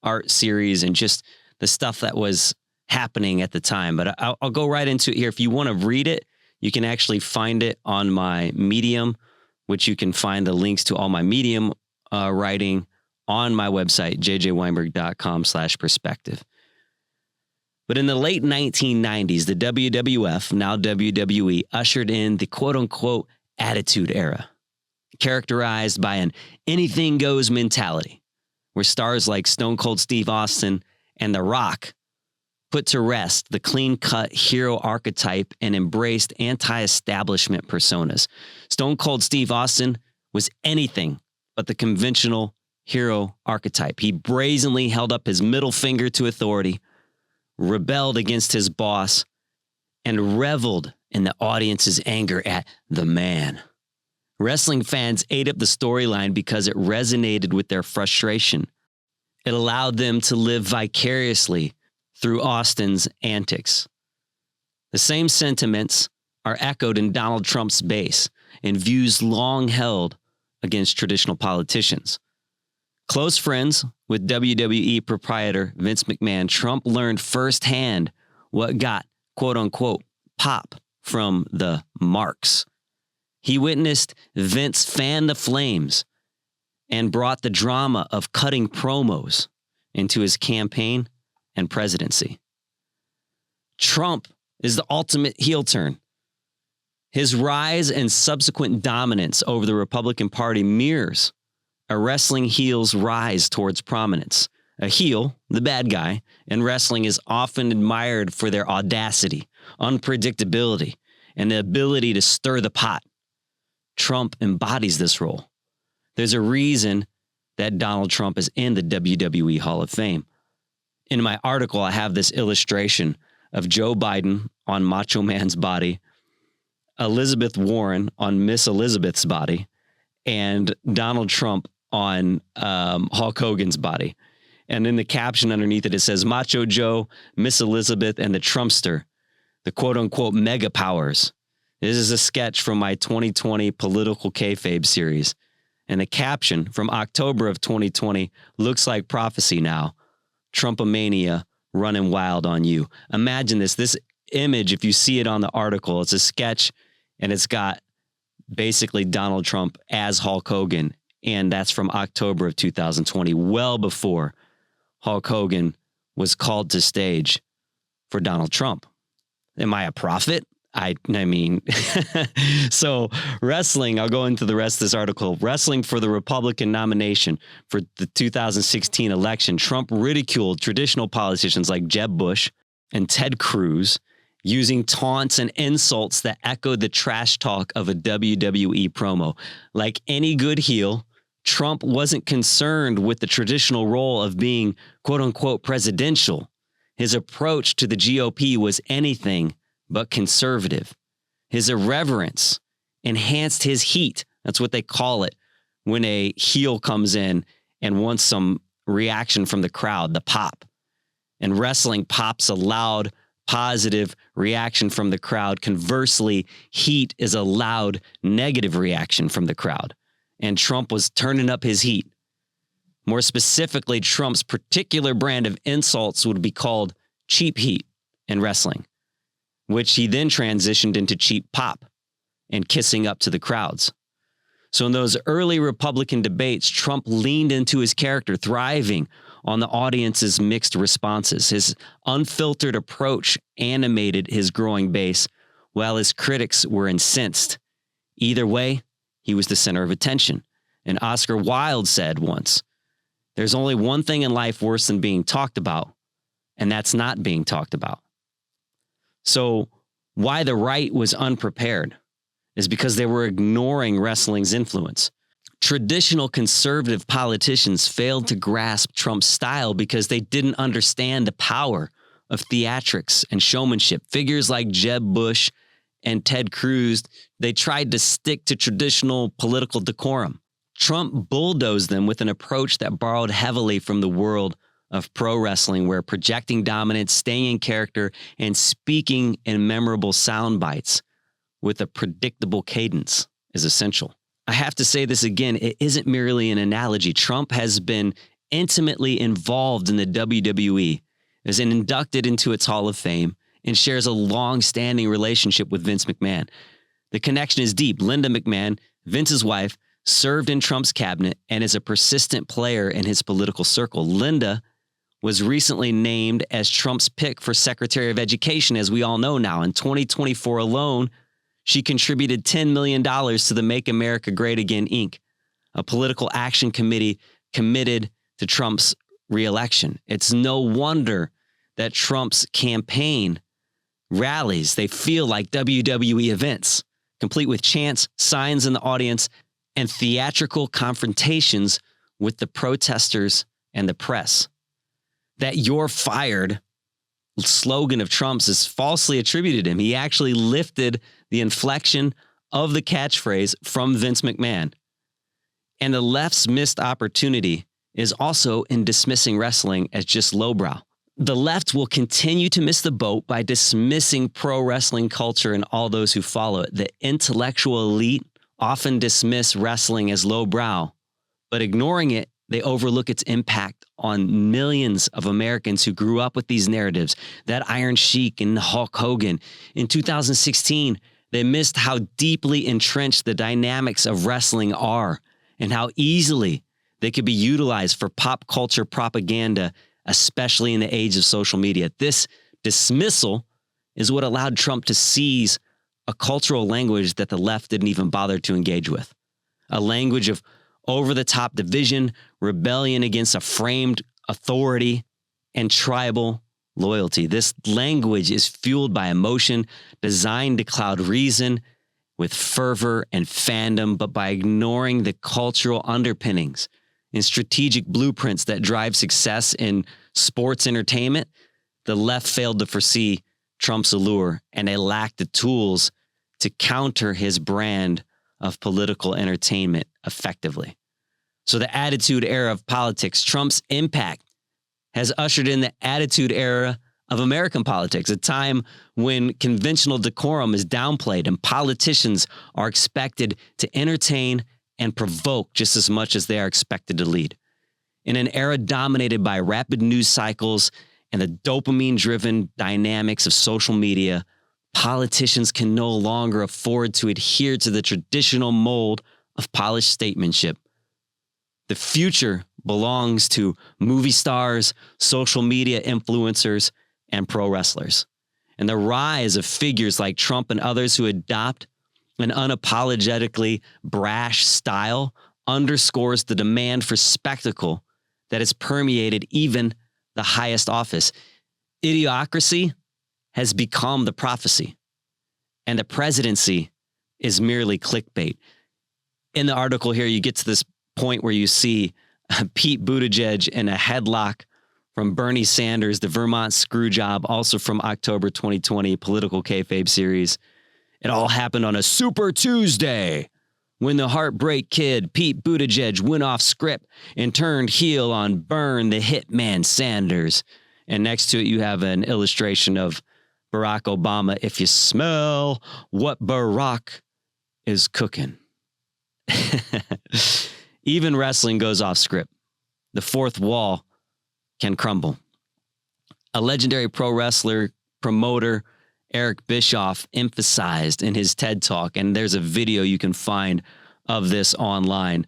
art series and just the stuff that was happening at the time. But I'll go right into it here. If you want to read it, you can actually find it on my Medium, which you can find the links to all my Medium writing on my website, jjweinberg.com/perspective. But in the late 1990s, the WWF, now WWE, ushered in the quote-unquote attitude era, characterized by an anything goes mentality, where stars like Stone Cold Steve Austin and The Rock put to rest the clean-cut hero archetype and embraced anti-establishment personas. Stone Cold Steve Austin was anything but the conventional hero archetype. He brazenly held up his middle finger to authority, rebelled against his boss, and reveled in the audience's anger at the man. Wrestling fans ate up the storyline because it resonated with their frustration. It allowed them to live vicariously through Austin's antics. The same sentiments are echoed in Donald Trump's base and views long held against traditional politicians. Close friends with WWE proprietor Vince McMahon, Trump learned firsthand what got, quote unquote, pop from the marks. He witnessed Vince fan the flames and brought the drama of cutting promos into his campaign and presidency. Trump is the ultimate heel turn. His rise and subsequent dominance over the Republican Party mirrors a wrestling heel's rise towards prominence. A heel, the bad guy, in wrestling is often admired for their audacity, unpredictability, and the ability to stir the pot. Trump embodies this role. There's a reason that Donald Trump is in the WWE Hall of Fame. In my article, I have this illustration of Joe Biden on Macho Man's body, Elizabeth Warren on Miss Elizabeth's body, and Donald Trump on Hulk Hogan's body. And in the caption underneath it, it says, Macho Joe, Miss Elizabeth, and the Trumpster, the quote-unquote mega powers. This is a sketch from my 2020 political kayfabe series. And the caption from October of 2020 looks like prophecy now. Trumpomania running wild on you. Imagine this image, if you see it on the article, it's a sketch and it's got basically Donald Trump as Hulk Hogan. And that's from October of 2020, well before Hulk Hogan was called to stage for Donald Trump. Am I a prophet? I mean, so wrestling, I'll go into the rest of this article. Wrestling for the Republican nomination for the 2016 election, Trump ridiculed traditional politicians like Jeb Bush, and Ted Cruz, using taunts and insults that echoed the trash talk of a WWE promo. Like any good heel, Trump wasn't concerned with the traditional role of being quote unquote presidential. His approach to the GOP was anything but conservative. His irreverence enhanced his heat. That's what they call it when a heel comes in and wants some reaction from the crowd, the pop. And wrestling pops a loud, positive reaction from the crowd. Conversely, heat is a loud, negative reaction from the crowd. And Trump was turning up his heat. More specifically, Trump's particular brand of insults would be called cheap heat in wrestling, which he then transitioned into cheap pop and kissing up to the crowds. So in those early Republican debates, Trump leaned into his character, thriving on the audience's mixed responses. His unfiltered approach animated his growing base, while his critics were incensed. Either way, he was the center of attention. And Oscar Wilde said once, "There's only one thing in life worse than being talked about, and that's not being talked about." So why the right was unprepared is because they were ignoring wrestling's influence. Traditional conservative politicians failed to grasp Trump's style because they didn't understand the power of theatrics and showmanship. Figures like Jeb Bush and Ted Cruz, they tried to stick to traditional political decorum. Trump bulldozed them with an approach that borrowed heavily from the world of pro wrestling, where projecting dominance, staying in character, and speaking in memorable sound bites with a predictable cadence is essential. I have to say this again, it isn't merely an analogy. Trump has been intimately involved in the WWE, is inducted into its Hall of Fame, and shares a long-standing relationship with Vince McMahon. The connection is deep. Linda McMahon, Vince's wife, served in Trump's cabinet and is a persistent player in his political circle. Linda was recently named as Trump's pick for Secretary of Education, as we all know now. In 2024 alone, she contributed $10 million to the Make America Great Again, Inc., a political action committee committed to Trump's reelection. It's no wonder that Trump's campaign rallies, they feel like WWE events, complete with chants, signs in the audience, and theatrical confrontations with the protesters and the press. That "you're fired" slogan of Trump's is falsely attributed to him. He actually lifted the inflection of the catchphrase from Vince McMahon. And the left's missed opportunity is also in dismissing wrestling as just lowbrow. The left will continue to miss the boat by dismissing pro wrestling culture and all those who follow it. The intellectual elite often dismiss wrestling as lowbrow, but ignoring it, they overlook its impact on millions of Americans who grew up with these narratives. That Iron Sheik and Hulk Hogan. In 2016, they missed how deeply entrenched the dynamics of wrestling are and how easily they could be utilized for pop culture propaganda, especially in the age of social media. This dismissal is what allowed Trump to seize a cultural language that the left didn't even bother to engage with. A language of over-the-top division, rebellion against a framed authority, and tribal loyalty. This language is fueled by emotion, designed to cloud reason with fervor and fandom, but by ignoring the cultural underpinnings and strategic blueprints that drive success in sports entertainment, the left failed to foresee Trump's allure, and they lacked the tools to counter his brand of political entertainment effectively. So the attitude era of politics, Trump's impact has ushered in the attitude era of American politics, a time when conventional decorum is downplayed and politicians are expected to entertain and provoke just as much as they are expected to lead. In an era dominated by rapid news cycles and the dopamine-driven dynamics of social media, politicians can no longer afford to adhere to the traditional mold of polished statesmanship. The future belongs to movie stars, social media influencers, and pro wrestlers. And the rise of figures like Trump and others who adopt an unapologetically brash style underscores the demand for spectacle that has permeated even the highest office. Idiocracy has become the prophecy, and the presidency is merely clickbait. In the article here, you get to this point where you see Pete Buttigieg in a headlock from Bernie Sanders, the Vermont screw job, also from October 2020, political kayfabe series. It all happened on a Super Tuesday when the Heartbreak Kid, Pete Buttigieg, went off script and turned heel on Burn the Hitman Sanders. And next to it, you have an illustration of Barack Obama. If you smell what Barack is cooking. Even wrestling goes off script. The fourth wall can crumble. A legendary pro wrestler, promoter, Eric Bischoff, emphasized in his TED Talk, and there's a video you can find of this online,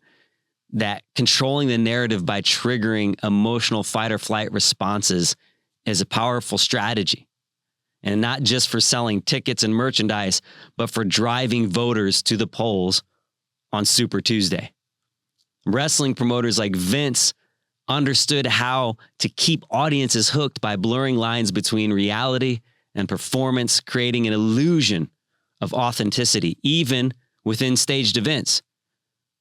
that controlling the narrative by triggering emotional fight or flight responses is a powerful strategy. And not just for selling tickets and merchandise, but for driving voters to the polls on Super Tuesday. Wrestling promoters like Vince understood how to keep audiences hooked by blurring lines between reality and performance, creating an illusion of authenticity, even within staged events.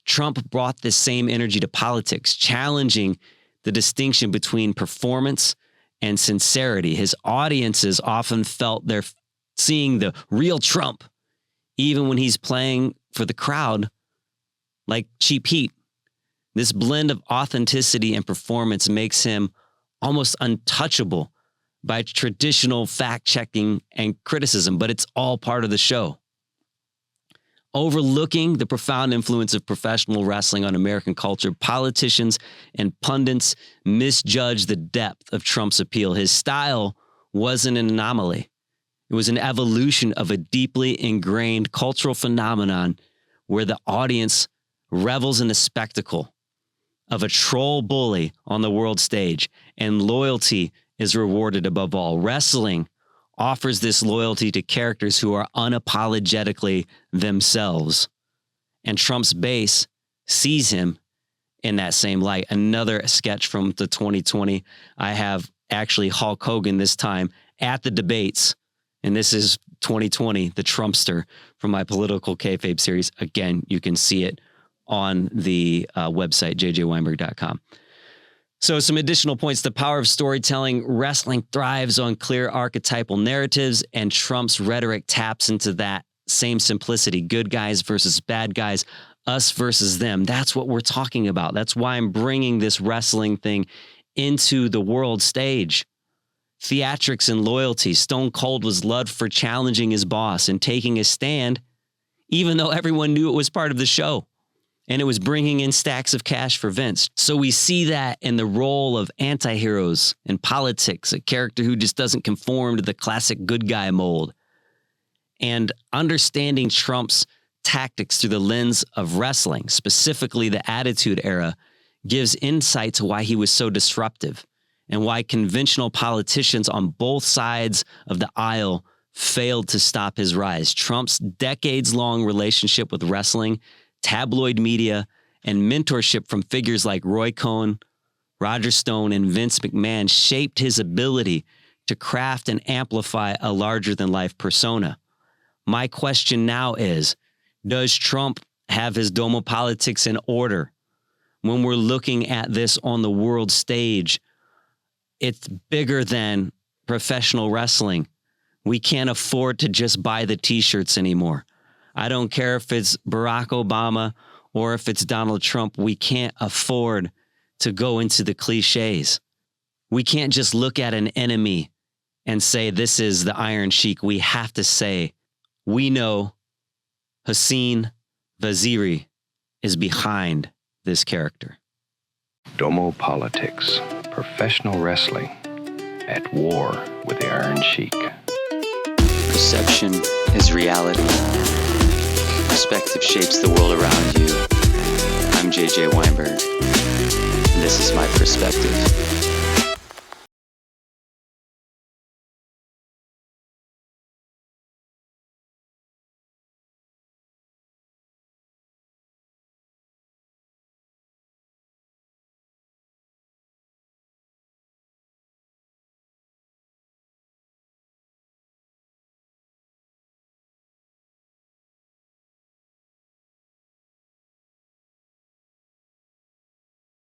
Trump brought this same energy to politics, challenging the distinction between performance and sincerity. His audiences often felt they're seeing the real Trump, even when he's playing for the crowd like cheap heat. This blend of authenticity and performance makes him almost untouchable by traditional fact-checking and criticism, but it's all part of the show. Overlooking the profound influence of professional wrestling on American culture, politicians and pundits misjudge the depth of Trump's appeal. His style wasn't an anomaly. It was an evolution of a deeply ingrained cultural phenomenon where the audience revels in the spectacle of a troll bully on the world stage, and loyalty is rewarded above all. Wrestling offers this loyalty to characters who are unapologetically themselves. And Trump's base sees him in that same light. Another sketch from the 2020, I have actually Hulk Hogan this time at the debates. And this is 2020, the Trumpster from my political kayfabe series. Again, you can see it on the website, jjweinberg.com. So some additional points. The power of storytelling. Wrestling thrives on clear archetypal narratives, and Trump's rhetoric taps into that same simplicity. Good guys versus bad guys, us versus them. That's what we're talking about. That's why I'm bringing this wrestling thing into the world stage. Theatrics and loyalty. Stone Cold was loved for challenging his boss and taking a stand, even though everyone knew it was part of the show. And it was bringing in stacks of cash for Vince. So we see that in the role of anti-heroes in politics, a character who just doesn't conform to the classic good guy mold. And understanding Trump's tactics through the lens of wrestling, specifically the Attitude Era, gives insight to why he was so disruptive and why conventional politicians on both sides of the aisle failed to stop his rise. Trump's decades-long relationship with wrestling, tabloid media, and mentorship from figures like Roy Cohn, Roger Stone, and Vince McMahon shaped his ability to craft and amplify a larger-than-life persona. My question now is, does Trump have his Domopolitics in order? When we're looking at this on the world stage, it's bigger than professional wrestling. We can't afford to just buy the t-shirts anymore. I don't care if it's Barack Obama or if it's Donald Trump. We can't afford to go into the cliches. We can't just look at an enemy and say, this is the Iron Sheik. We have to say, we know Hussein Vaziri is behind this character. Domopolitics, professional wrestling at war with the Iron Sheik. Perception is reality. Perspective shapes the world around you. I'm JJ Weinberg, and this is my perspective.